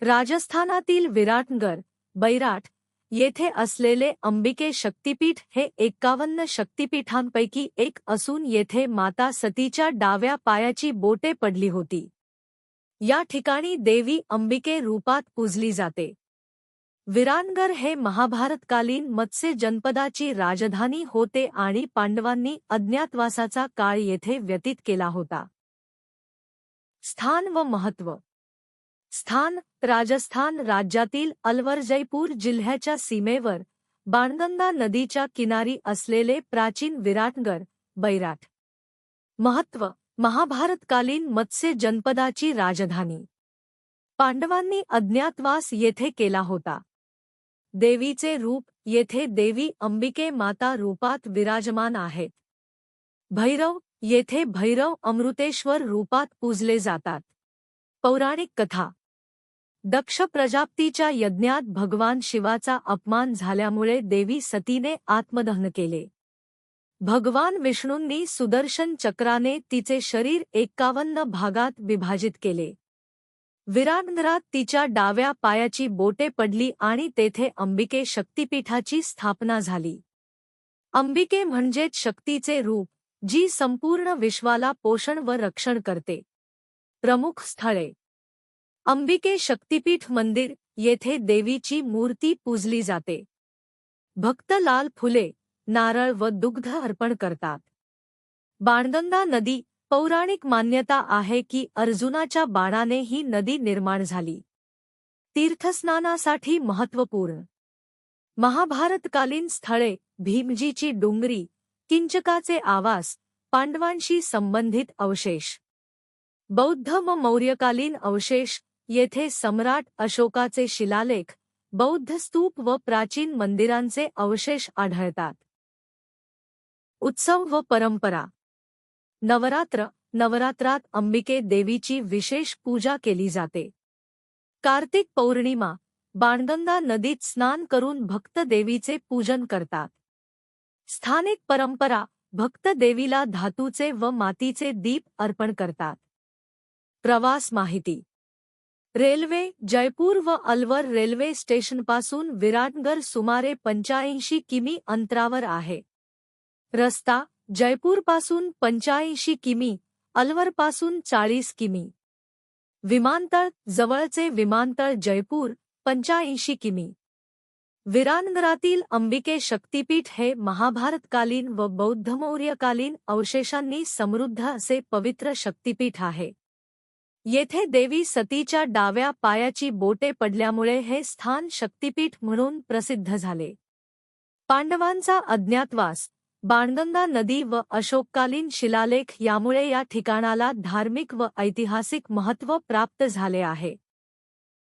राजस्थानातील विराटनगर, बैराट येथे असलेले अंबिके शक्तिपीठ हे 51 शक्तिपीठांपैकी एक असून येथे माता सतीच्या डाव्या पायाची बोटे पडली होती. या ठिकाणी देवी अंबिके रूपात पूजली जाते. विराटनगर हे महाभारतकालीन मत्स्य जनपदाची राजधानी होते आणि पांडवांनी अज्ञातवासाचा काळ येथे व्यतीत केला होता. स्थान व महत्त्व. स्थान: राजस्थान राज्यातील अलवर जयपूर जिल्ह्याच्या सीमेवर बाणगंगा नदीच्या किनारी असलेले प्राचीन विराटनगर, बैराट. महत्त्व: महाभारतकालीन मत्स्य जनपदाची राजधानी. पांडवांनी अज्ञातवास येथे केला होता. देवीचे रूप: येथे देवी अंबिके माता रूपात विराजमान आहेत. भैरव: येथे भैरव अमृतेश्वर रूपात पूजले जातात. पौराणिक कथा. दक्ष प्रजापतीच्या यज्ञात भगवान शिवाचा अपमान झाल्यामुळे देवी सतीने आत्मदहन केले. भगवान विष्णूंनी सुदर्शन चक्राने तिचे शरीर 51 भागात विभाजित केले. विराटनगरात तिच्या डाव्या पायाची बोटे पडली आणि तेथे अंबिके शक्तिपीठाची स्थापना झाली. अंबिके म्हणजेच शक्तीचे रूप, जी संपूर्ण विश्वाला पोषण व रक्षण करते. प्रमुख स्थळे. अंबिके शक्तिपीठ मंदिर, येथे देवीची मूर्ती पूजली जाते. भक्त लाल फुले, नारळ व दुग्ध अर्पण करतात. बाणगंगा नदी. पौराणिक मान्यता आहे की अर्जुनाच्या बाणाने ही नदी निर्माण झाली. तीर्थस्नानासाठी महत्त्वपूर्ण. महाभारतकालीन स्थळे: भीमजीची डोंगरी, किंचकाचे आवास, पांडवांशी संबंधित अवशेष. बौद्ध व मौर्यकालीन अवशेष: येथे सम्राट अशोकाचे शिलालेख, बौद्ध स्तूप व प्राचीन मंदिरांचे अवशेष आढळतात. उत्सव व परंपरा. नवरात्र. नवरात्रात अंबिके देवीची विशेष पूजा केली जाते. कार्तिक पौर्णिमा. बाणगंगा नदीत स्नान करून भक्त देवीचे पूजन करतात. स्थानिक परंपरा. भक्त देवीला धातूचे व मातीचे दीप अर्पण करतात. प्रवास माहिती. रेल्वे. जयपूर व अलवर रेल्वे स्टेशनपासून विराटनगर सुमारे 85 किमी अंतरावर आहे. रस्ता. जयपूरपासून 85 किमी, अलवरपासून 40 किमी. विमानतळ. जवळचे विमानतळ जयपूर, 85 किमी. विराटनगरातील अंबिके शक्तिपीठ हे महाभारतकालीन व बौद्धमौर्यकालीन अवशेषांनी समृद्ध असे पवित्र शक्तिपीठ आहे. येथे देवी सतीच्या डाव्या पायाची बोटे पडल्यामुळे हे स्थान शक्तिपीठ म्हणून प्रसिद्ध झाले. पांडवांचा अज्ञातवास, बाणगंगा नदी व अशोककालीन शिलालेख यामुळे या ठिकाणाला धार्मिक व ऐतिहासिक महत्त्व प्राप्त झाले आहे.